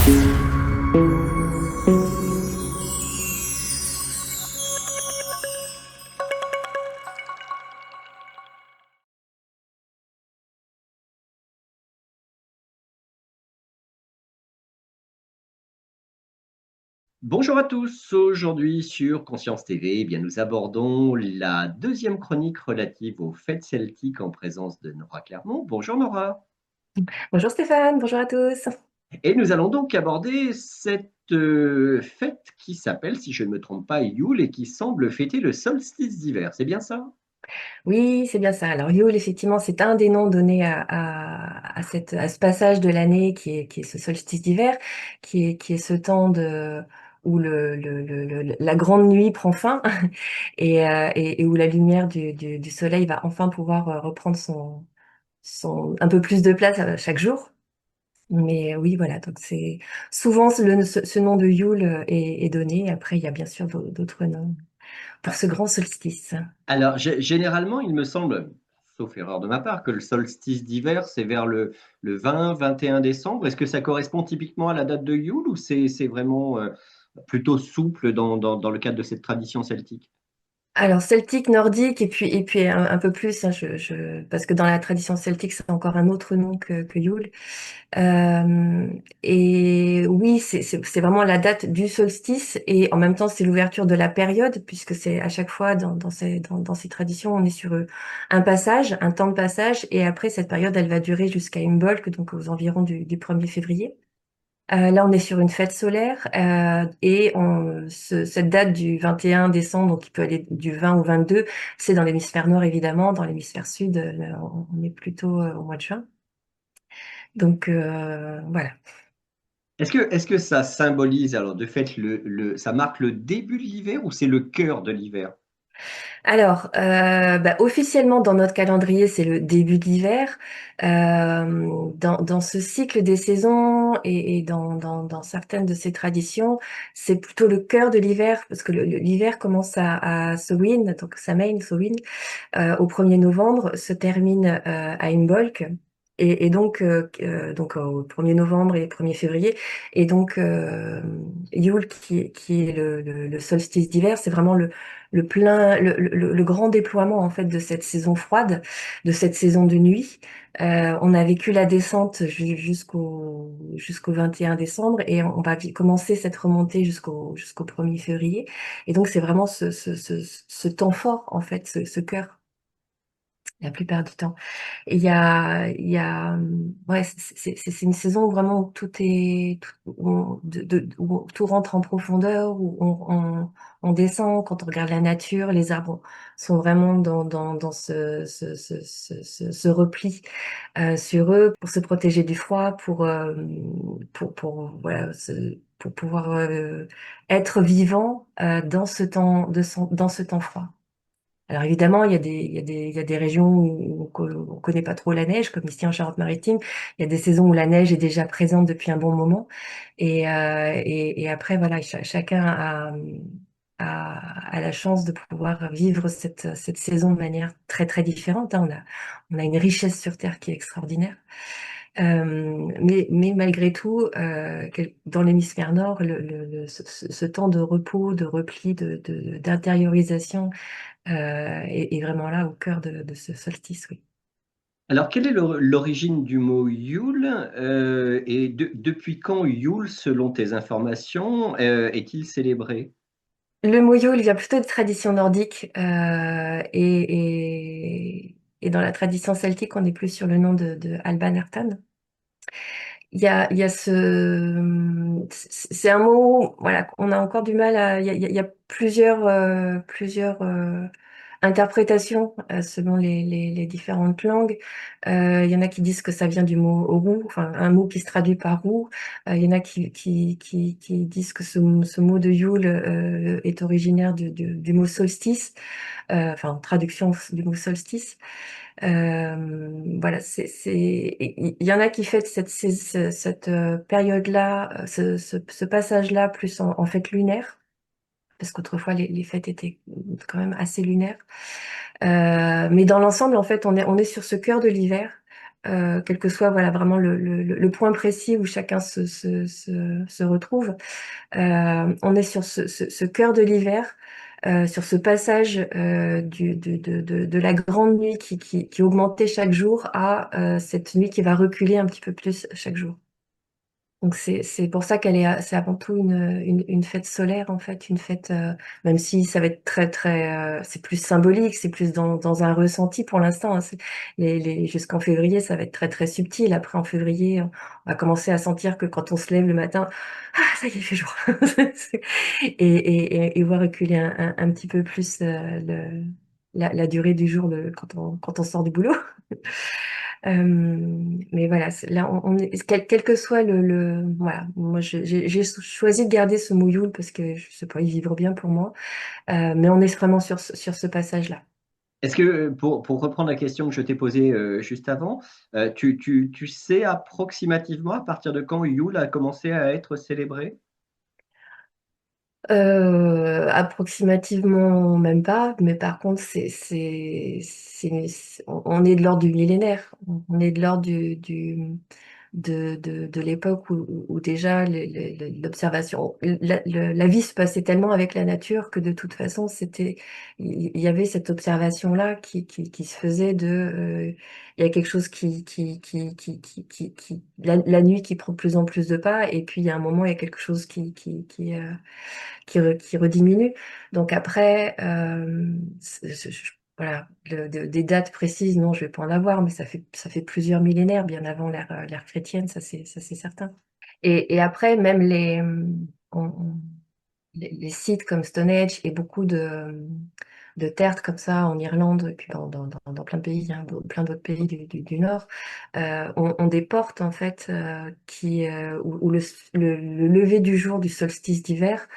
Bonjour à tous, aujourd'hui sur Conscience TV, eh bien, nous abordons la deuxième chronique relative aux fêtes celtiques en présence de Nora Clermont. Bonjour Nora. Bonjour Stéphane, bonjour à tous. Et nous allons donc aborder cette fête qui s'appelle, si je ne me trompe pas, Yule et qui semble fêter le solstice d'hiver. C'est bien ça? Oui, c'est bien ça. Alors Yule, effectivement, c'est un des noms donnés à ce passage de l'année qui est ce solstice d'hiver, qui est ce temps où la grande nuit prend fin et où la lumière du soleil va enfin pouvoir reprendre un peu plus de place chaque jour. Mais oui, voilà, donc c'est souvent ce nom de Yule est donné. Après, il y a bien sûr d'autres noms pour Ah, ce grand solstice. alors, généralement, il me semble, sauf erreur de ma part, que le solstice d'hiver, c'est vers le 20-21 décembre. Est-ce que ça correspond typiquement à la date de Yule ou c'est vraiment plutôt souple dans le cadre de cette tradition celtique? Alors celtique, nordique et puis un peu plus, hein, parce que dans la tradition celtique c'est encore un autre nom que Yule. Euh, et oui, c'est vraiment la date du solstice et en même temps c'est l'ouverture de la période puisque c'est à chaque fois dans ces traditions on est sur un passage, un temps de passage et après cette période elle va durer jusqu'à Imbolc donc aux environs du 1er février. Là, on est sur une fête solaire cette date du 21 décembre, donc qui peut aller du 20 au 22, c'est dans l'hémisphère nord évidemment. Dans l'hémisphère sud, là, on est plutôt au mois de juin. Donc voilà. Est-ce que ça symbolise, alors de fait, ça marque le début de l'hiver ou c'est le cœur de l'hiver? Alors, officiellement dans notre calendrier, c'est le début de l'hiver. Dans ce cycle des saisons et dans certaines de ces traditions, c'est plutôt le cœur de l'hiver parce que l'hiver commence à Samhain, donc Samhain, Samhain, au 1er novembre, se termine à Imbolc. Donc au 1er novembre et 1er février. Et donc Yule, qui est le solstice d'hiver, c'est vraiment le grand déploiement en fait de cette saison froide, de cette saison de nuit. On a vécu la descente jusqu'au 21 décembre et on va commencer cette remontée jusqu'au 1er février. Et donc c'est vraiment ce temps fort en fait, ce cœur la plupart du temps. Et ouais, c'est une saison où vraiment où tout rentre en profondeur, où on descend, quand on regarde la nature, les arbres sont vraiment dans ce repli sur eux pour se protéger du froid, voilà, pour pouvoir être vivant dans ce temps froid. Alors évidemment, il y a des régions où on connaît pas trop la neige, comme ici en Charente-Maritime. Il y a des saisons où la neige est déjà présente depuis un bon moment. Et après, voilà, chacun a la chance de pouvoir vivre cette saison de manière très, très différente, hein. On a une richesse sur Terre qui est extraordinaire. Mais malgré tout, dans l'hémisphère nord, ce temps de repos, de repli, d'intériorisation, est vraiment là au cœur de ce solstice, oui. Alors, quelle est l'origine du mot Yule et depuis quand Yule, selon tes informations, est-il célébré? Le moyo, il vient plutôt de tradition nordique et dans la tradition celtique, on est plus sur le nom de Alban Ertan. Il y a c'est un mot, voilà, on a encore du mal il y a plusieurs interprétations selon les différentes langues. Il y en a qui disent que ça vient du mot roux, enfin un mot qui se traduit par roux. Il y en a qui disent que ce mot de Yule est originaire du mot solstice, enfin traduction du mot solstice. Voilà, il y en a qui fêtent cette période-là, ce passage-là, plus en fête lunaire, parce qu'autrefois les fêtes étaient quand même assez lunaires. Mais dans l'ensemble, en fait, on est sur ce cœur de l'hiver, quel que soit voilà vraiment le point précis où chacun se retrouve. On est sur ce cœur de l'hiver, sur ce passage de la grande nuit qui augmentait chaque jour à cette nuit qui va reculer un petit peu plus chaque jour. Donc c'est pour ça c'est avant tout une fête solaire en fait, une fête même si ça va être c'est plus symbolique, c'est plus dans un ressenti pour l'instant, hein. Jusqu'en février ça va être très subtil. Après en février on va commencer à sentir que quand on se lève le matin, ah ça y est il fait jour et voir reculer un petit peu plus la durée du jour quand on sort du boulot. Mais voilà, là, quel que soit voilà, moi j'ai choisi de garder ce mouilloul parce que je sais pas, il vibre bien pour moi. Mais on est vraiment sur ce passage-là. Est-ce que, pour reprendre la question que je t'ai posée juste avant, tu sais approximativement à partir de quand Yule a commencé à être célébré? Approximativement, même pas, mais par contre, on est de l'ordre du millénaire, on est de l'ordre de l'époque où déjà l'observation, la vie se passait tellement avec la nature que de toute façon, il y avait cette observation-là qui se faisait il y a quelque chose la nuit qui prend de plus en plus de pas, et puis il y a un moment, il y a quelque chose qui rediminue. Donc après, voilà, des dates précises, non, je vais pas en avoir, mais ça fait plusieurs millénaires, bien avant l'ère chrétienne, ça c'est certain. Et après, même on- les sites comme Stonehenge et beaucoup de terres comme ça en Irlande, et puis dans plein de pays, hein, plein d'autres pays du Nord, ont des portes en fait où le lever du jour du solstice d'hiver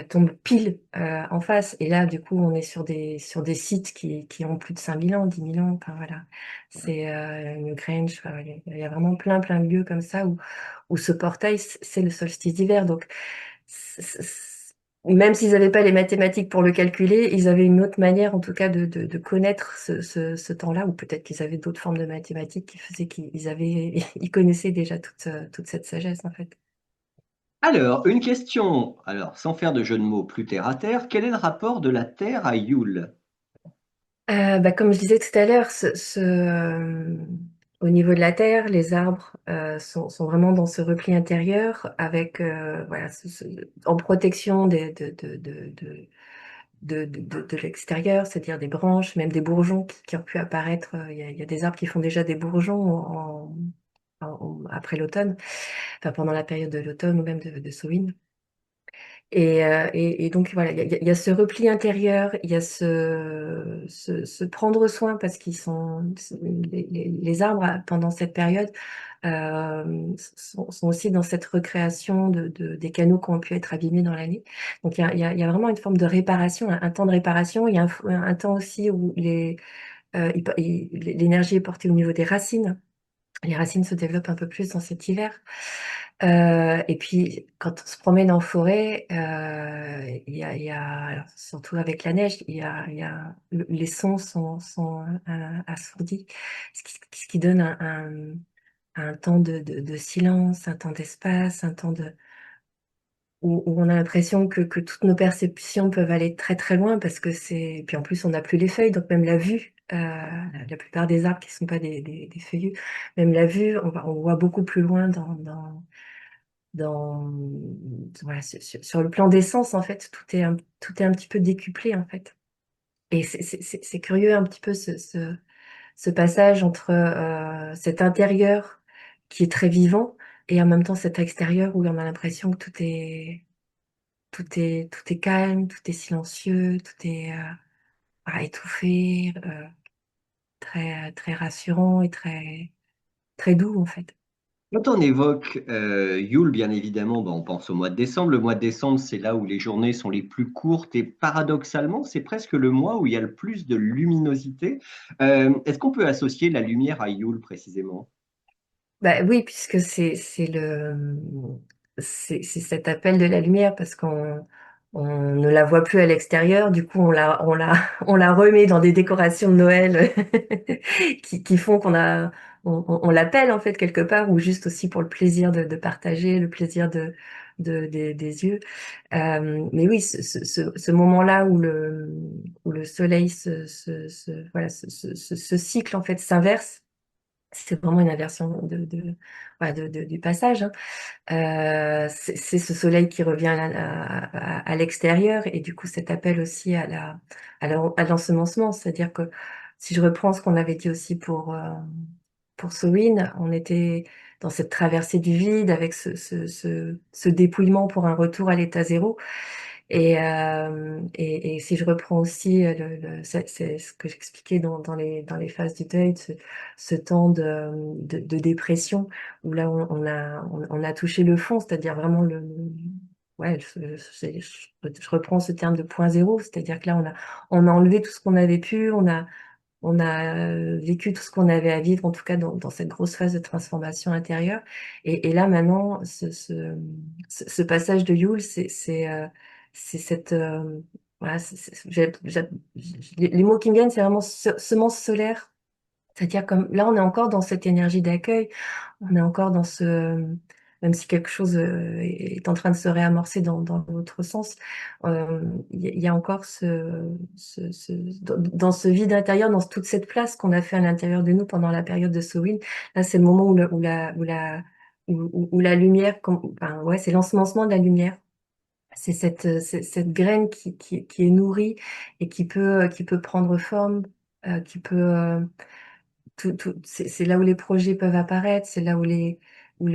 tombe pile en face. Et là, du coup, on est sur des sites qui ont plus de 5000 ans, 10 000 ans. Enfin voilà, c'est une Grange. Enfin, il y a vraiment plein de lieux comme ça où ce portail, c'est le solstice d'hiver. Donc c- c- même s'ils n'avaient pas les mathématiques pour le calculer, ils avaient une autre manière, en tout cas, de connaître ce temps-là, ou peut-être qu'ils avaient d'autres formes de mathématiques qui faisaient ils connaissaient déjà toute cette sagesse, en fait. Alors, une question, alors sans faire de jeu de mots plus terre à terre, quel est le rapport de la Terre à Yule? Comme je disais tout à l'heure, au niveau de la terre, les arbres sont vraiment dans ce repli intérieur avec voilà, en protection de l'extérieur, c'est-à-dire des branches, même des bourgeons qui ont pu apparaître. Il y a des arbres qui font déjà des bourgeons après l'automne, enfin pendant la période de l'automne ou même de Samhain. Et donc voilà, il y a ce repli intérieur, il y a se prendre soin parce les arbres pendant cette période sont aussi dans cette recréation des canaux qui ont pu être abîmés dans l'année. Donc il y a vraiment une forme de réparation, un temps de réparation. Il y a un temps aussi où l'énergie est portée au niveau des racines. Les racines se développent un peu plus dans cet hiver. Et puis, quand on se promène en forêt, alors, surtout avec la neige, les sons sont assourdis, ce qui donne un temps de silence, un temps d'espace, un temps où on a l'impression que toutes nos perceptions peuvent aller très loin parce que puis en plus on n'a plus les feuilles, donc même la vue, la plupart des arbres qui ne sont pas des feuillus, même la vue, on voit beaucoup plus loin dans voilà, sur le plan des sens en fait, tout est un petit peu décuplé en fait. Et c'est curieux un petit peu ce passage entre cet intérieur qui est très vivant et en même temps cet extérieur où on a l'impression que tout est calme, tout est silencieux, tout est étouffé, très rassurant et très doux en fait. Quand on évoque Yule, bien évidemment, ben, on pense au mois de décembre. Le mois de décembre, c'est là où les journées sont les plus courtes et paradoxalement, c'est presque le mois où il y a le plus de luminosité. Est-ce qu'on peut associer la lumière à Yule précisément? Bah oui, puisque c'est cet appel de la lumière parce qu'on ne la voit plus à l'extérieur, du coup on la remet dans des décorations de Noël qui font qu'on a on l'appelle en fait quelque part, ou juste aussi pour le plaisir de partager, le plaisir des yeux. Mais oui, ce moment-là où le soleil voilà, ce cycle en fait s'inverse, c'est vraiment une inversion voilà, du passage, hein. C'est ce soleil qui revient à l'extérieur, et du coup cet appel aussi à l'ensemencement. C'est-à-dire que si je reprends ce qu'on avait dit aussi pour Sowin, on était dans cette traversée du vide avec ce dépouillement pour un retour à l'état zéro. Et si je reprends aussi c'est ce que j'expliquais dans les phases du deuil, ce temps de dépression, où là on a touché le fond, c'est-à-dire vraiment ouais, je reprends ce terme de point zéro, c'est-à-dire que là on a enlevé tout ce qu'on avait pu, on a vécu tout ce qu'on avait à vivre, en tout cas dans cette grosse phase de transformation intérieure. Et là maintenant, ce passage de Yule, c'est cette voilà, les mots qui me viennent, c'est vraiment semence solaire. C'est-à-dire comme là, on est encore dans cette énergie d'accueil, on est encore dans même si quelque chose est en train de se réamorcer dans l'autre sens, il y a encore dans ce vide intérieur, dans toute cette place qu'on a fait à l'intérieur de nous pendant la période de Samhain. Là, c'est le moment où la lumière, enfin, ouais, c'est l'ensemencement de la lumière. C'est cette graine qui est nourrie et qui peut prendre forme, qui peut c'est là où les projets peuvent apparaître, c'est là où où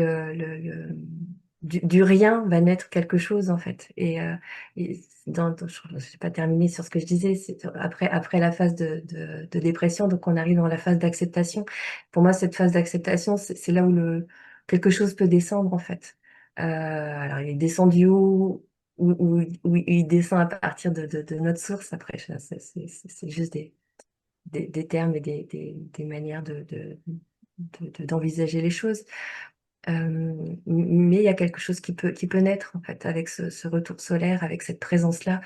du rien va naître quelque chose en fait. Et je n'ai pas terminé sur ce que je disais, c'est après la phase de dépression, donc on arrive dans la phase d'acceptation. Pour moi, cette phase d'acceptation, c'est là où quelque chose peut descendre en fait. Alors il descend du haut, ou il descend à partir de notre source. Après, c'est juste des termes et des manières d'envisager les choses. Mais il y a quelque chose qui peut naître en fait avec ce retour solaire, avec cette présence-là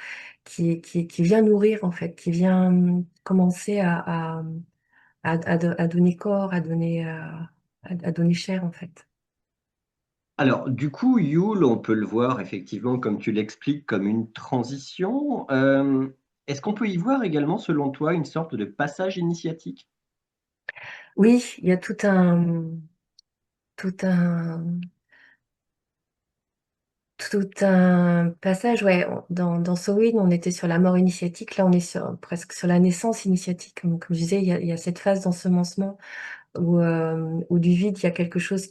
qui vient nourrir en fait, qui vient commencer à donner corps, à donner chair en fait. Alors, du coup, Yule, on peut le voir effectivement, comme tu l'expliques, comme une transition. Est-ce qu'on peut y voir également, selon toi, une sorte de passage initiatique? Oui, il y a tout un, tout un passage, ouais. Dans Samhain, on était sur la mort initiatique. Là, on est presque sur la naissance initiatique. Comme je disais, il y a cette phase d'ensemencement où du vide, il y a quelque chose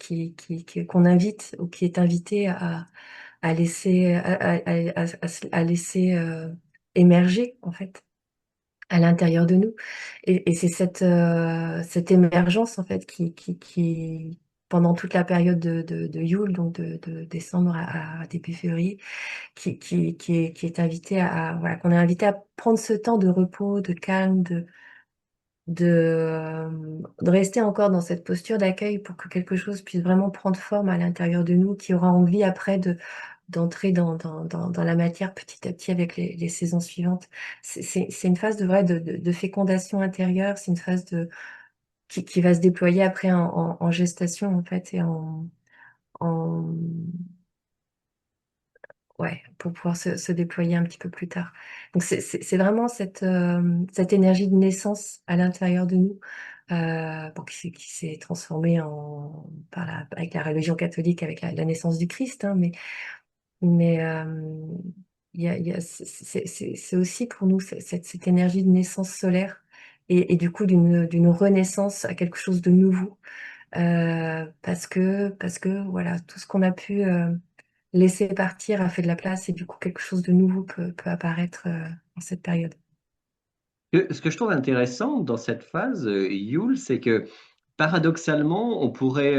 qu'on invite, ou qui est invité à laisser, à laisser émerger, en fait, à l'intérieur de nous. Et c'est cette émergence, en fait, pendant toute la période de Yule, donc de décembre à début février, qui est invité voilà, qu'on est invité à prendre ce temps de repos, de calme, de rester encore dans cette posture d'accueil pour que quelque chose puisse vraiment prendre forme à l'intérieur de nous, qui aura envie après d'entrer dans la matière petit à petit avec les saisons suivantes. C'est une phase de fécondation intérieure, c'est une phase qui va se déployer après en gestation en fait, et en ouais, pour pouvoir se déployer un petit peu plus tard. Donc c'est vraiment cette énergie de naissance à l'intérieur de nous, bon, qui s'est transformée avec la religion catholique, avec la naissance du Christ, hein, mais c'est aussi pour nous cette énergie de naissance solaire, et du coup d'une renaissance à quelque chose de nouveau, parce que voilà, tout ce qu'on a pu laisser partir a fait de la place, et du coup quelque chose de nouveau peut apparaître en cette période. Ce que je trouve intéressant dans cette phase, Yule, c'est que paradoxalement, on pourrait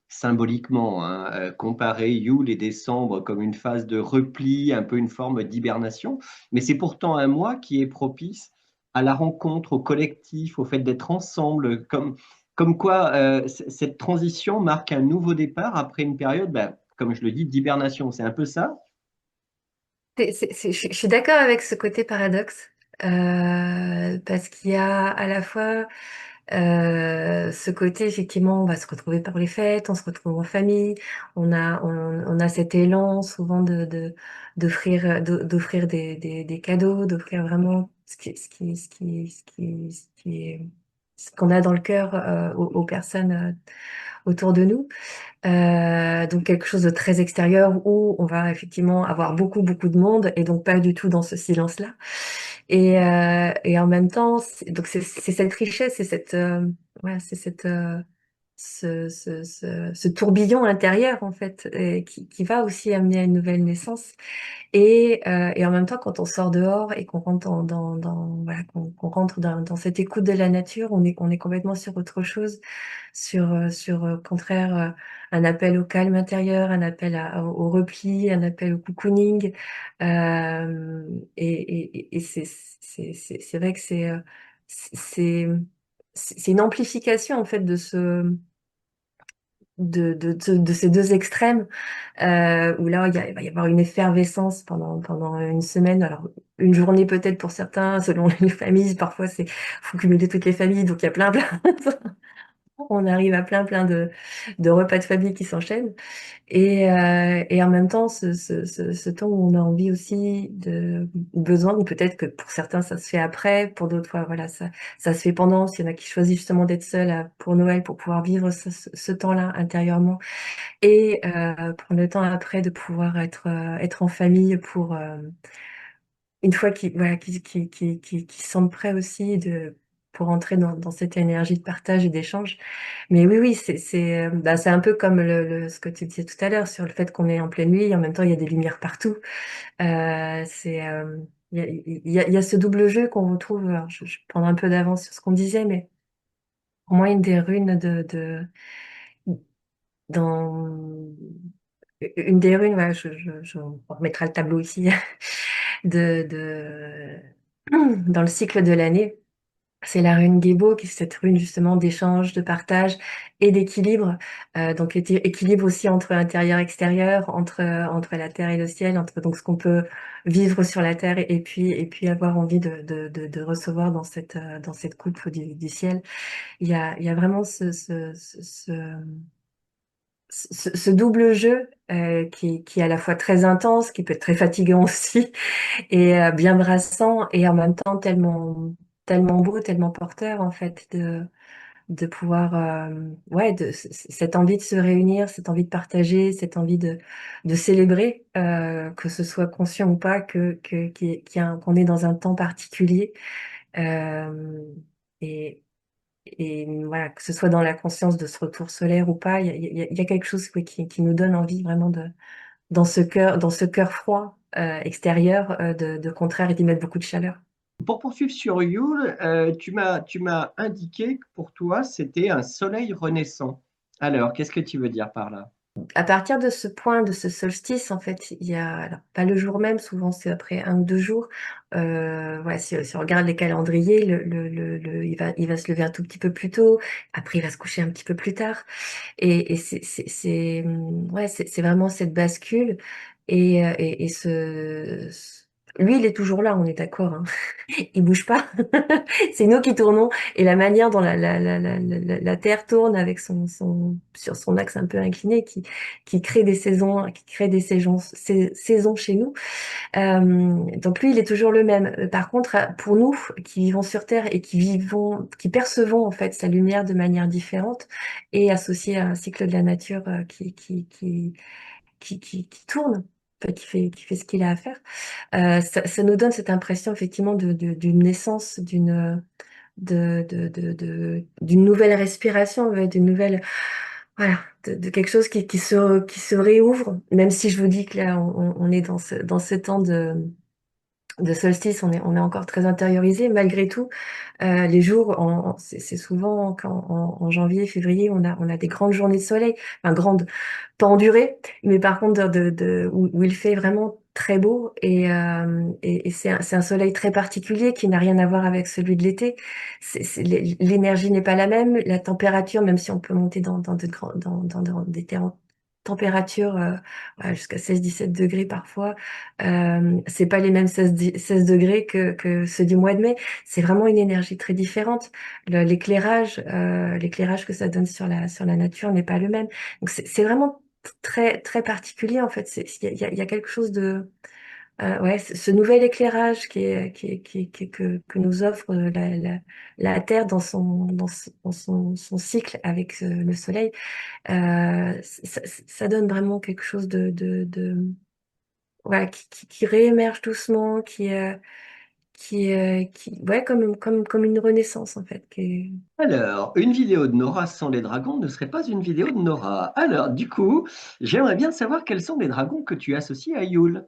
symboliquement, hein, comparer Yule et décembre comme une phase de repli, un peu une forme d'hibernation, mais c'est pourtant un mois qui est propice à la rencontre, au collectif, au fait d'être ensemble, comme quoi cette transition marque un nouveau départ après une période, ben, comme je le dis, d'hibernation. C'est un peu ça? Je suis d'accord avec ce côté paradoxe, parce qu'il y a à la fois Ce côté, effectivement, on va se retrouver par les fêtes, on se retrouve en famille, on a cet élan souvent d'offrir des cadeaux, d'offrir vraiment ce qu'on a dans le cœur aux personnes autour de nous. Donc quelque chose de très extérieur où on va effectivement avoir beaucoup de monde et donc pas du tout dans ce silence-là. Et en même temps, donc c'est cette richesse, c'est cette, ouais, c'est cette, ce tourbillon intérieur en fait qui va aussi amener à une nouvelle naissance. Et en même temps, quand on sort dehors et qu'on rentre voilà, qu'on rentre dans cette écoute de la nature, on est complètement sur autre chose, au contraire, un appel au calme intérieur, un appel au repli, un appel au cocooning. Et c'est vrai que c'est, c'est une amplification en fait de ces deux extrêmes où là il va y avoir une effervescence pendant une semaine. Alors une journée peut-être pour certains, selon les familles. Parfois c'est faut cumuler toutes les familles, donc il y a plein on arrive à plein de repas de famille qui s'enchaînent. Et en même temps, ce temps où on a envie aussi besoin, ou peut-être que pour certains ça se fait après, pour d'autres fois, voilà, ça se fait pendant. S'il y en a qui choisissent justement d'être seuls pour Noël pour pouvoir vivre ce temps-là intérieurement et prendre le temps après de pouvoir être en famille pour une fois qu'ils voilà, qu'ils se sentent prêts aussi pour entrer dans cette énergie de partage et d'échange. Mais oui, bah, c'est un peu comme ce que tu disais tout à l'heure sur le fait qu'on est en pleine nuit, en même temps il y a des lumières partout. Il y a ce double jeu qu'on retrouve. Alors, je prends un peu d'avance sur ce qu'on disait, mais pour moi, une des runes dans une des runes, voilà, on remettra le tableau ici, de, dans le cycle de l'année. C'est la rune Gébo, qui est cette rune justement d'échange, de partage et d'équilibre. Donc équilibre aussi entre intérieur et extérieur, entre la terre et le ciel, entre donc ce qu'on peut vivre sur la terre et puis avoir envie de recevoir dans cette coupe du ciel. Il y a vraiment ce double jeu qui est à la fois très intense, qui peut être très fatigant aussi, et bien brassant, et en même temps tellement beau, tellement porteur en fait de pouvoir ouais cette envie de se réunir, cette envie de partager, cette envie de célébrer, que ce soit conscient ou pas qu'on est dans un temps particulier, euh, et voilà, que ce soit dans la conscience de ce retour solaire ou pas, il y a quelque chose oui, qui nous donne envie vraiment dans ce cœur froid extérieur, de contraire et d'y mettre beaucoup de chaleur. Pour poursuivre sur Yule, tu m'as indiqué que pour toi, c'était un soleil renaissant. Alors, qu'est-ce que tu veux dire par là? À partir de ce point, de ce solstice, en fait, il y a, alors pas le jour même, souvent c'est après un ou deux jours. Ouais, si on regarde les calendriers, il va se lever un tout petit peu plus tôt. Après, il va se coucher un petit peu plus tard. Et ouais, c'est vraiment cette bascule. Lui, il est toujours là, on est d'accord, hein. Il bouge pas. C'est nous qui tournons. Et la manière dont la Terre tourne avec sur son axe un peu incliné, qui crée des saisons, saisons chez nous. Donc lui, il est toujours le même. Par contre, pour nous qui vivons sur Terre et qui percevons en fait sa lumière de manière différente et associée à un cycle de la nature qui tourne, en fait, qui fait ce qu'il a à faire, ça nous donne cette impression effectivement d'une naissance, d'une nouvelle respiration, ouais, d'une nouvelle, voilà, de quelque chose qui se réouvre, même si je vous dis que là, on est dans ce temps de solstice, on est encore très intériorisé. Malgré tout, les jours, c'est souvent en janvier, février, on a des grandes journées de soleil, enfin grandes, pas en durée, mais par contre où il fait vraiment très beau et c'est un soleil très particulier qui n'a rien à voir avec celui de l'été. L'énergie n'est pas la même, la température, même si on peut monter dans des terrains températures voilà, jusqu'à 16-17 degrés parfois. C'est pas les mêmes 16 degrés que ceux du mois de mai. C'est vraiment une énergie très différente. L'éclairage que ça donne sur la nature n'est pas le même. Donc c'est vraiment très très particulier en fait. Il y a quelque chose de ouais, ce nouvel éclairage que nous offre la Terre dans son cycle avec le Soleil, ça donne vraiment quelque chose voilà, qui réémerge doucement, ouais, comme une renaissance en fait. Alors, une vidéo de Nora sans les dragons ne serait pas une vidéo de Nora. Alors, du coup, j'aimerais bien savoir quels sont les dragons que tu associes à Yule.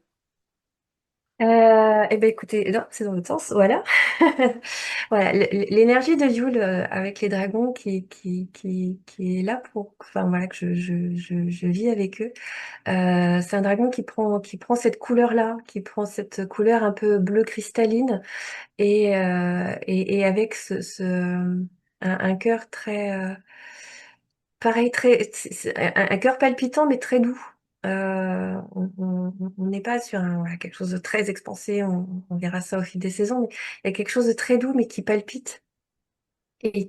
Eh ben écoutez, non, c'est dans l'autre sens, voilà. Voilà, l'énergie de Yule avec les dragons qui est là enfin voilà, que je vis avec eux. C'est un dragon qui prend cette couleur-là, qui prend cette couleur un peu bleu cristalline et avec un cœur très, pareil, un cœur palpitant mais très doux. On n'est pas sur voilà, quelque chose de très expansé, on verra ça au fil des saisons, mais il y a quelque chose de très doux mais qui palpite et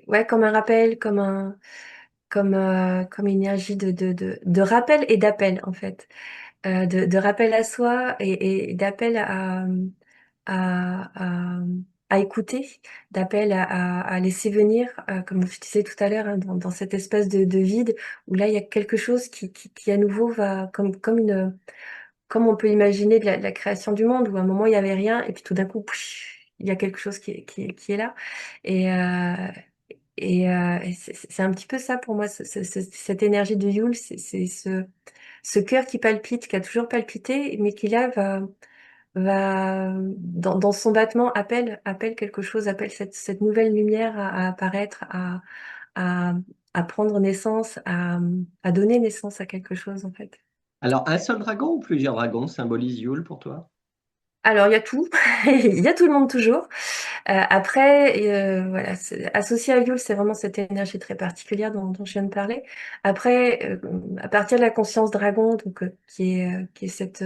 ouais, comme un rappel, comme une énergie de rappel et d'appel en fait. De rappel à soi et d'appel à, à, à écouter, d'appel à laisser venir, comme je disais tout à l'heure, hein, dans cette espèce de vide où là il y a quelque chose qui à nouveau va comme on peut imaginer de la création du monde où à un moment il y avait rien et puis tout d'un coup il y a quelque chose qui est là et c'est un petit peu ça pour moi, cette énergie de Yule, c'est ce cœur qui palpite, qui a toujours palpité, mais qui là va dans son battement appelle quelque chose, appelle cette nouvelle lumière à apparaître, à, à prendre naissance, à donner naissance à quelque chose en fait. Alors, un seul dragon ou plusieurs dragons symbolisent Yule pour toi? Alors il y a tout, il y a tout le monde toujours. Après, voilà, associé à Yule, c'est vraiment cette énergie très particulière dont je viens de parler. Après, à partir de la conscience dragon, donc qui est cette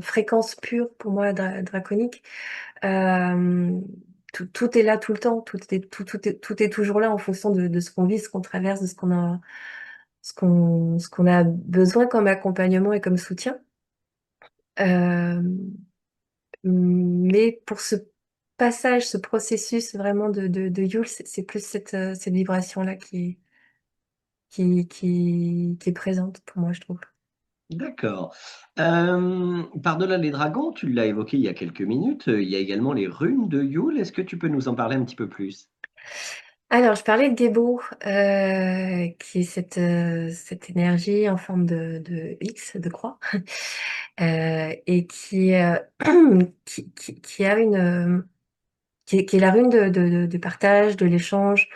fréquence pure pour moi draconique, euh, tout est là tout le temps, tout est toujours là en fonction de ce qu'on vit, ce qu'on traverse, de ce qu'on a besoin comme accompagnement et comme soutien. Euh, mais pour ce passage, ce processus vraiment de Yule, c'est plus cette vibration-là qui est présente pour moi, je trouve. D'accord. Par-delà les dragons, tu l'as évoqué il y a quelques minutes, il y a également les runes de Yule. Est-ce que tu peux nous en parler un petit peu plus? Alors, je parlais de Gebo, qui est cette énergie en forme de X, de croix, et qui a qui est la rune de partage, de l'échange,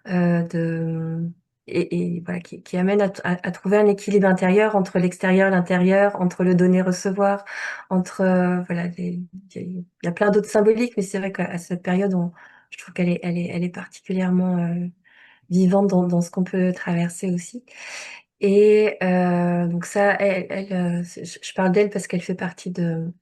euh, de, et voilà, qui amène à trouver un équilibre intérieur entre l'extérieur et l'intérieur, entre le donner-recevoir, entre, voilà, il y a plein d'autres symboliques, mais c'est vrai qu'à cette période, je trouve qu'elle est particulièrement vivante dans ce qu'on peut traverser aussi. Et donc ça, je parle d'elle parce qu'elle fait partie de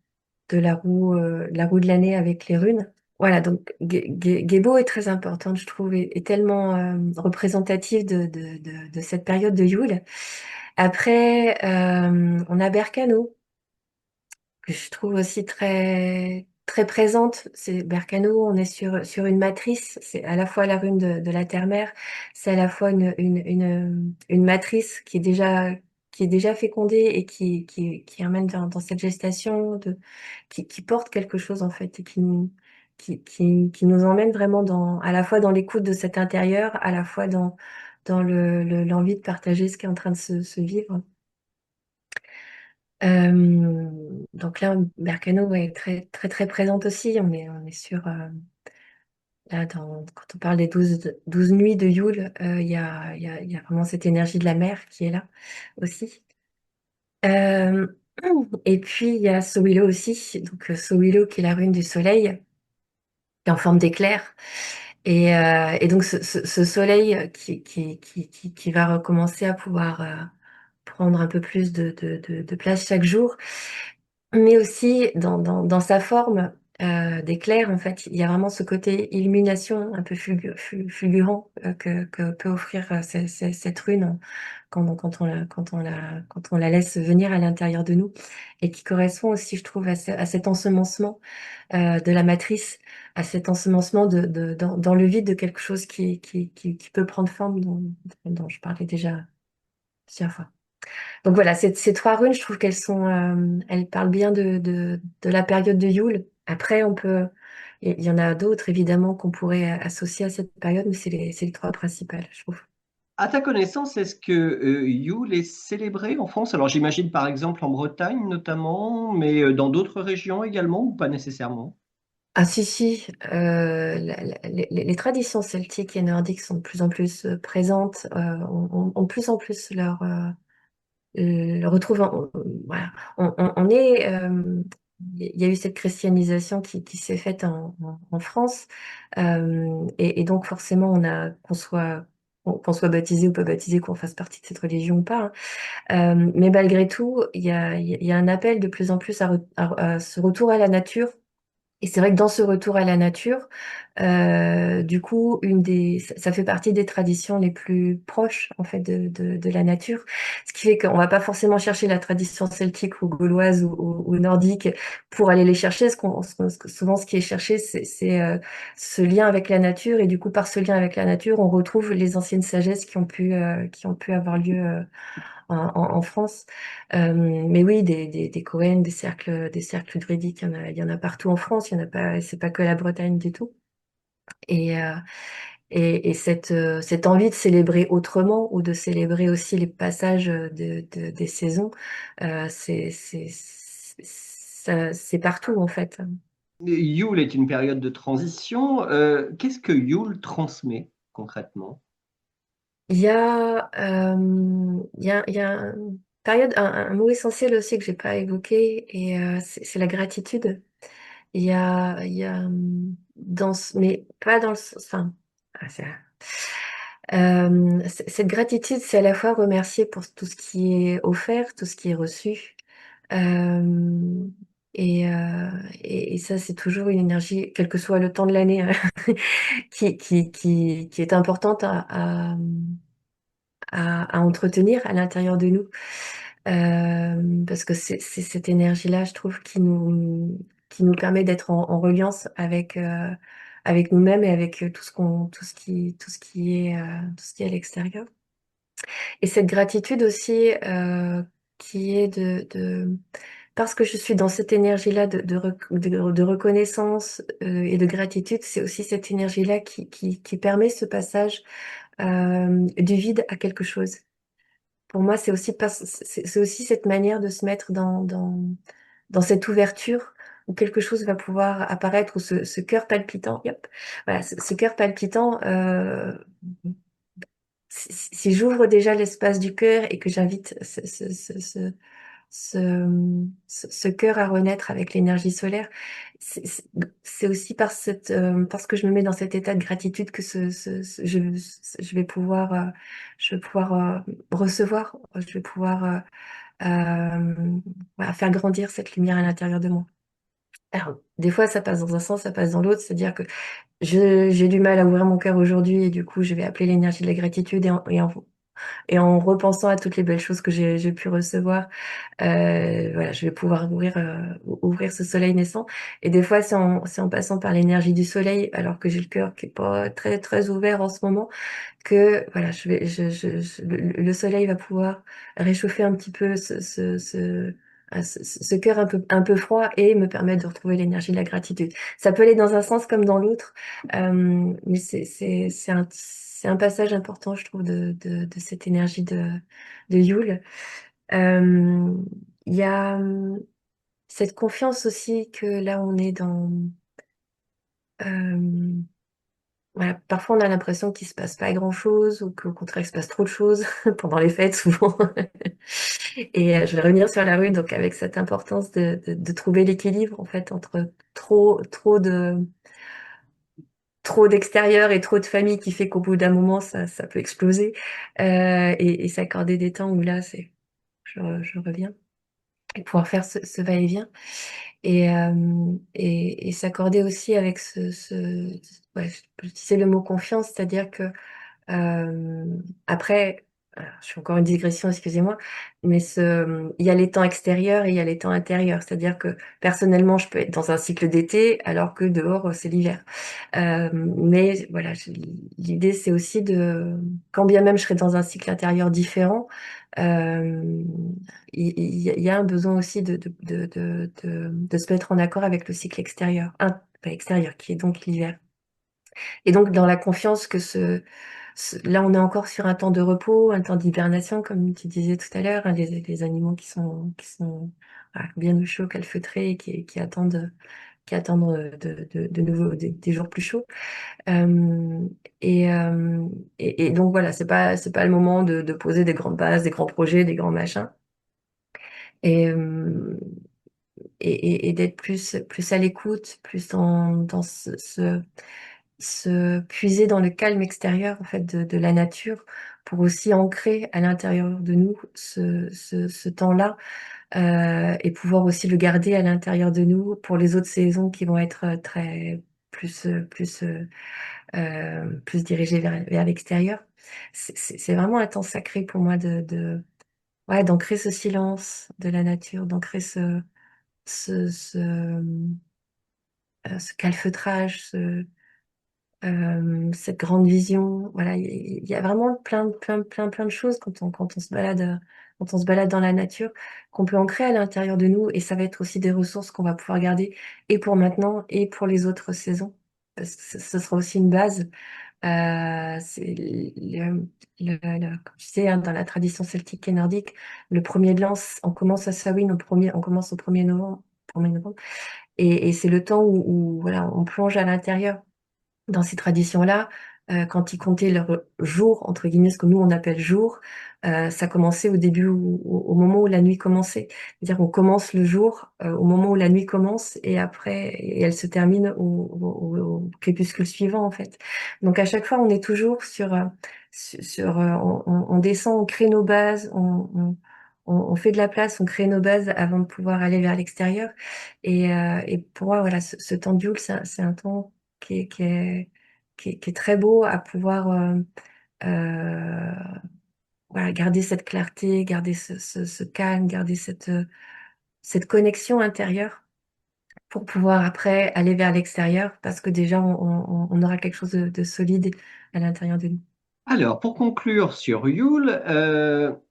la roue de l'année avec les runes. Voilà, donc Gebo est très importante, je trouve, et tellement représentative de cette période de Yule. Après, on a Berkano, que je trouve aussi très, très présente. C'est Berkano, on est sur une matrice, c'est à la fois la rune de la terre-mère, c'est à la fois une matrice qui est déjà fécondée et qui amène dans cette gestation, qui porte quelque chose en fait, et qui nous emmène vraiment à la fois dans l'écoute de cet intérieur, à la fois dans l'envie de partager ce qui est en train de se vivre. Donc là, Berkano ouais, est très, très, très présente aussi. On est sur, là, quand on parle des 12 nuits de Yule, il y a vraiment cette énergie de la mer qui est là aussi. Euh, et puis, il y a Sowilo aussi. Donc, Sowilo qui est la rune du soleil, qui est en forme d'éclair. Et donc ce soleil qui va recommencer à pouvoir prendre un peu plus de place chaque jour, mais aussi dans sa forme d'éclair, en fait, il y a vraiment ce côté illumination un peu fulgurant que peut offrir cette rune quand on la laisse venir à l'intérieur de nous, et qui correspond aussi, je trouve, à cet ensemencement de la matrice, à cet ensemencement dans le vide de quelque chose qui peut prendre forme, dont je parlais déjà plusieurs fois. Donc voilà, ces trois runes, je trouve elles parlent bien de la période de Yule. Après, il y en a d'autres évidemment qu'on pourrait associer à cette période, mais c'est les trois principales, je trouve. À ta connaissance, est-ce que Yule est célébré en France? Alors j'imagine par exemple en Bretagne notamment, mais dans d'autres régions également ou pas nécessairement? Ah si, si, les traditions celtiques et nordiques sont de plus en plus présentes, ont de plus en plus retrouve, voilà, on est, il y a eu cette christianisation qui s'est faite en France, et donc forcément qu'on soit baptisé ou pas baptisé, qu'on fasse partie de cette religion ou pas, hein. Mais malgré tout, il y a un appel de plus en plus à ce retour à la nature. Et c'est vrai que dans ce retour à la nature, du coup, ça fait partie des traditions les plus proches en fait de la nature, ce qui fait qu'on va pas forcément chercher la tradition celtique ou gauloise ou nordique pour aller les chercher. Souvent, ce qui est cherché, c'est ce lien avec la nature, et du coup, par ce lien avec la nature, on retrouve les anciennes sagesses qui ont pu avoir lieu en France. Mais oui, des Cohen, des cercles druidiques, il y en a partout en France. Il y en a pas, c'est pas que la Bretagne du tout. Et, euh, et cette envie de célébrer autrement, ou de célébrer aussi les passages des saisons, c'est partout en fait. Yule est une période de transition. Qu'est-ce que Yule transmet concrètement? Il y a une période, un mot essentiel aussi que j'ai pas évoqué, et c'est la gratitude. Mais pas dans le sens, enfin, cette gratitude, c'est à la fois remercier pour tout ce qui est offert, tout ce qui est reçu. Euh, et ça, c'est toujours une énergie, quel que soit le temps de l'année, hein, qui est importante à entretenir à l'intérieur de nous. Parce que c'est cette énergie-là, je trouve, qui nous permet d'être en reliance avec nous-mêmes, et avec tout ce qui est à l'extérieur. Et cette gratitude aussi, qui est parce que je suis dans cette énergie-là de reconnaissance et de gratitude, c'est aussi cette énergie-là qui permet ce passage du vide à quelque chose. Pour moi, c'est aussi cette manière de se mettre dans cette ouverture où quelque chose va pouvoir apparaître, ou ce cœur palpitant. Yep. Voilà, ce cœur palpitant. Si j'ouvre déjà l'espace du cœur, et que j'invite ce cœur à renaître avec l'énergie solaire, c'est c'est- c'est aussi parce que je me mets dans cet état de gratitude que je vais pouvoir, recevoir, je vais pouvoir voilà, faire grandir cette lumière à l'intérieur de moi. Alors, des fois, ça passe dans un sens, ça passe dans l'autre, c'est-à-dire que j'ai du mal à ouvrir mon cœur aujourd'hui, et du coup, je vais appeler l'énergie de la gratitude, et en repensant à toutes les belles choses que j'ai pu recevoir, voilà, je vais pouvoir ouvrir ce soleil naissant. Et des fois, c'est en passant par l'énergie du soleil, alors que j'ai le cœur qui est pas très très ouvert en ce moment, que voilà, le soleil va pouvoir réchauffer un petit peu ce cœur un peu froid, et me permettre de retrouver l'énergie de la gratitude. Ça peut aller dans un sens comme dans l'autre, mais c'est un passage important, je trouve, de cette énergie de Yule. Euh, Il y a cette confiance aussi que là, on est euh, voilà, parfois, on a l'impression qu'il se passe pas grand-chose, ou qu'au contraire, il se passe trop de choses pendant les fêtes, souvent. Et je vais revenir sur la rue, donc avec cette importance de trouver l'équilibre, en fait, entre trop de trop d'extérieur et trop de famille qui fait qu'au bout d'un moment, ça peut exploser. Et s'accorder des temps où là, je reviens. Et pouvoir faire ce va-et-vient. Et s'accorder aussi avec ouais, je disais le mot confiance, c'est-à-dire que euh, après, alors, je fais encore une digression, excusez-moi, mais il y a les temps extérieurs et il y a les temps intérieurs. C'est-à-dire que personnellement, je peux être dans un cycle d'été alors que dehors, c'est l'hiver. Mais voilà, l'idée, c'est aussi quand bien même je serai dans un cycle intérieur différent, euh, il y a un besoin aussi de se mettre en accord avec le cycle extérieur, pas extérieur, qui est donc l'hiver. Et donc, dans la confiance que là, on est encore sur un temps de repos, un temps d'hibernation, comme tu disais tout à l'heure, hein, les animaux qui sont voilà, bien au chaud, calfeutrés, et qui attendent de nouveau des jours plus chauds. Euh, et donc voilà, c'est pas le moment de poser des grandes bases, des grands projets, des grands machins. Et, euh, et d'être plus à l'écoute, plus dans se puiser dans le calme extérieur en fait de la nature pour aussi ancrer à l'intérieur de nous ce temps-là, et pouvoir aussi le garder à l'intérieur de nous pour les autres saisons qui vont être très plus dirigées vers l'extérieur. C'est vraiment un temps sacré pour moi ouais, d'ancrer ce silence de la nature, d'ancrer ce, ce, ce calfeutrage, cette grande vision. Voilà, il y a vraiment plein de choses quand on se balade dans la nature, qu'on peut ancrer à l'intérieur de nous, et ça va être aussi des ressources qu'on va pouvoir garder et pour maintenant et pour les autres saisons. Parce que ce sera aussi une base. C'est comme tu sais, hein, dans la tradition celtique et nordique, le premier de l'an, on commence à Samhain on commence au 1er novembre, et c'est le temps où voilà, on plonge à l'intérieur dans ces traditions-là. Quand ils comptaient leur jour, entre guillemets, ce que nous on appelle jour, ça commençait au début, au moment où la nuit commençait. C'est-à-dire qu'on commence le jour au moment où la nuit commence, et elle se termine au crépuscule suivant, en fait. Donc à chaque fois, on est toujours on descend, on crée nos bases, on fait de la place, on crée nos bases avant de pouvoir aller vers l'extérieur. Et pour moi, voilà, ce temps de Yule, c'est un temps qui est très beau à pouvoir euh, voilà, garder cette clarté, garder ce calme, garder cette connexion intérieure pour pouvoir après aller vers l'extérieur, parce que déjà on aura quelque chose de solide à l'intérieur de nous. Alors, pour conclure sur Yule,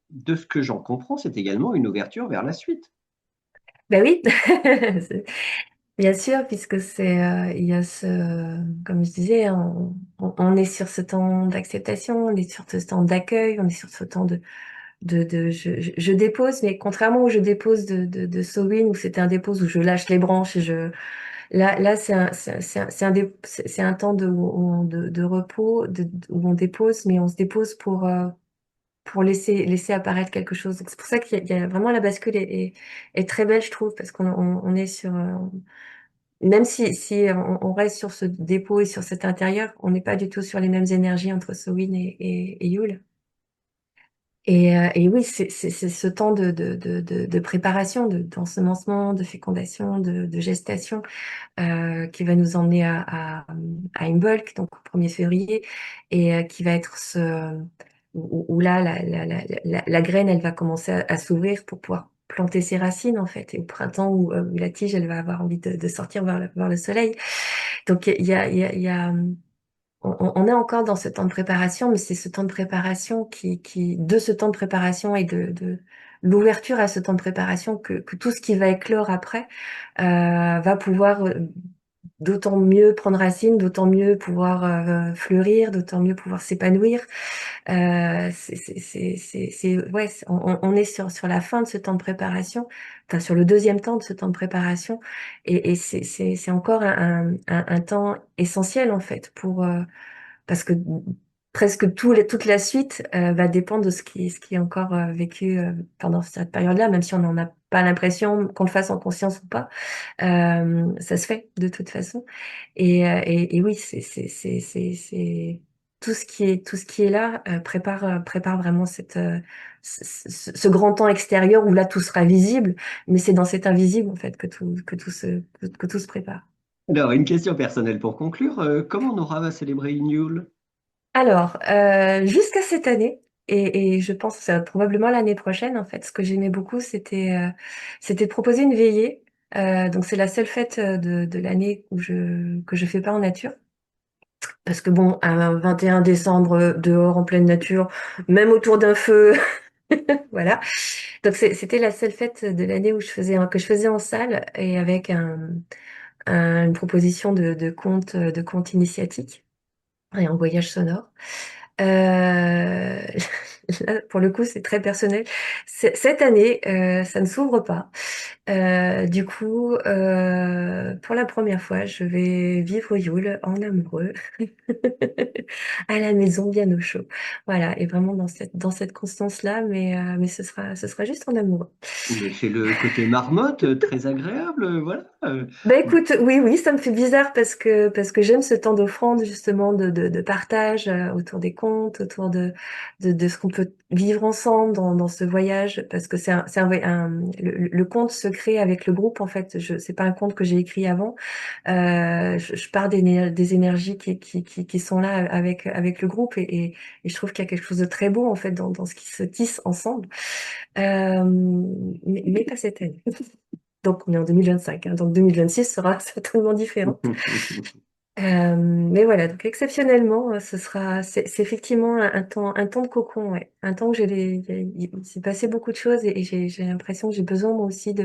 de ce que j'en comprends, c'est également une ouverture vers la suite. Ben oui, bien sûr, puisque il y a comme je disais, hein, on est sur ce temps d'acceptation, on est sur ce temps d'accueil, on est sur ce temps je dépose, mais contrairement au je dépose de Sowin, où c'était un dépose où je lâche les branches là, c'est un temps de repos, où on dépose, mais on se dépose pour laisser apparaître quelque chose. Donc, c'est pour ça qu'il y a vraiment la bascule est très belle, je trouve, parce qu'on est même si on reste sur ce dépôt et sur cet intérieur, on n'est pas du tout sur les mêmes énergies entre Sowin et Yule. Et oui, c'est ce temps de préparation, d'ensemencement, de fécondation, de gestation, qui va nous emmener à Imbolc, donc au 1er février, et qui va être où là, la graine, elle va commencer à s'ouvrir pour pouvoir planter ses racines, en fait, et au printemps, où la tige, elle va avoir envie de sortir vers le soleil. Donc, on est encore dans ce temps de préparation, mais c'est ce temps de préparation de ce temps de préparation et de l'ouverture à ce temps de préparation que tout ce qui va éclore après va pouvoir d'autant mieux prendre racine, d'autant mieux pouvoir fleurir, d'autant mieux pouvoir s'épanouir. Ouais, on est sur la fin de ce temps de préparation, enfin sur le deuxième temps de ce temps de préparation, et c'est encore un temps essentiel en fait parce que presque toute la suite va dépendre de ce qui est encore vécu pendant cette période-là, même si on n'en a pas l'impression, qu'on le fasse en conscience ou pas. Ça se fait de toute façon. Et oui, c'est tout ce qui est là prépare vraiment ce grand temps extérieur où là tout sera visible, mais c'est dans cet invisible en fait que tout se prépare. Alors, une question personnelle pour conclure. Comment Nora va célébrer une Yule? Alors, jusqu'à cette année, et je pense probablement l'année prochaine, en fait, ce que j'aimais beaucoup, c'était de proposer une veillée. Donc c'est la seule fête de l'année que je fais pas en nature. Parce que bon, un 21 décembre, dehors, en pleine nature, même autour d'un feu, voilà. Donc c'était la seule fête de l'année que je faisais en salle et avec une proposition de conte initiatique et en voyage sonore. Là, pour le coup, c'est très personnel. Cette année, ça ne s'ouvre pas. Du coup, pour la première fois, je vais vivre Yule en amoureux, à la maison, bien au chaud. Voilà, et vraiment dans cette constance-là, mais ce sera juste en amoureux. Mais c'est le côté marmotte, très agréable, voilà. Bah écoute, oui, oui, ça me fait bizarre parce que j'aime ce temps d'offrande justement de partage autour des contes, autour de ce qu'on peut vivre ensemble dans ce voyage, parce que le conte se crée avec le groupe en fait. C'est pas un conte que j'ai écrit avant. Je pars des énergies qui sont là avec le groupe et je trouve qu'il y a quelque chose de très beau en fait dans ce qui se tisse ensemble. Mais pas cette année. Donc, on est en 2025, hein, donc 2026 sera certainement différent. Mais voilà, donc exceptionnellement, c'est effectivement un temps de cocon, ouais. Un temps où il s'est passé beaucoup de choses et j'ai l'impression que j'ai besoin moi aussi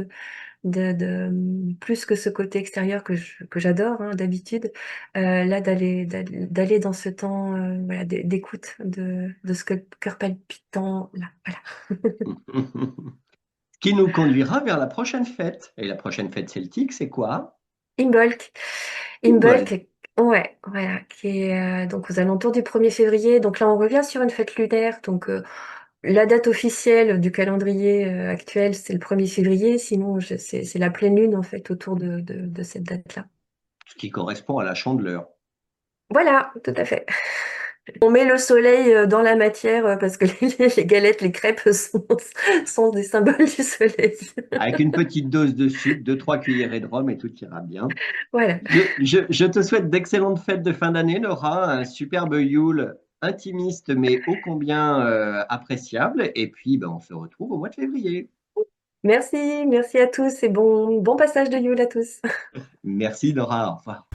plus que ce côté extérieur que j'adore, hein, d'habitude, là, d'aller dans ce temps, voilà, d'écoute de ce que le cœur palpitant, là, voilà. Ce qui nous conduira vers la prochaine fête. Et la prochaine fête celtique, c'est quoi? Imbolc. Imbolc. Imbolc, ouais, voilà, qui est donc aux alentours du 1er février. Donc là, on revient sur une fête lunaire. Donc la date officielle du calendrier actuel, c'est le 1er février. Sinon, c'est la pleine lune, en fait, autour de cette date-là. Ce qui correspond à la Chandeleur. Voilà, tout à fait. On met le soleil dans la matière parce que les galettes, les crêpes sont des symboles du soleil. Avec une petite dose de sucre, 2, 3 cuillerées de rhum et tout ira bien. Voilà. Je te souhaite d'excellentes fêtes de fin d'année, Laura, un superbe Yule intimiste mais ô combien appréciable. Et puis, ben, on se retrouve au mois de février. Merci, merci à tous et bon passage de Yule à tous. Merci, Laura. Au revoir.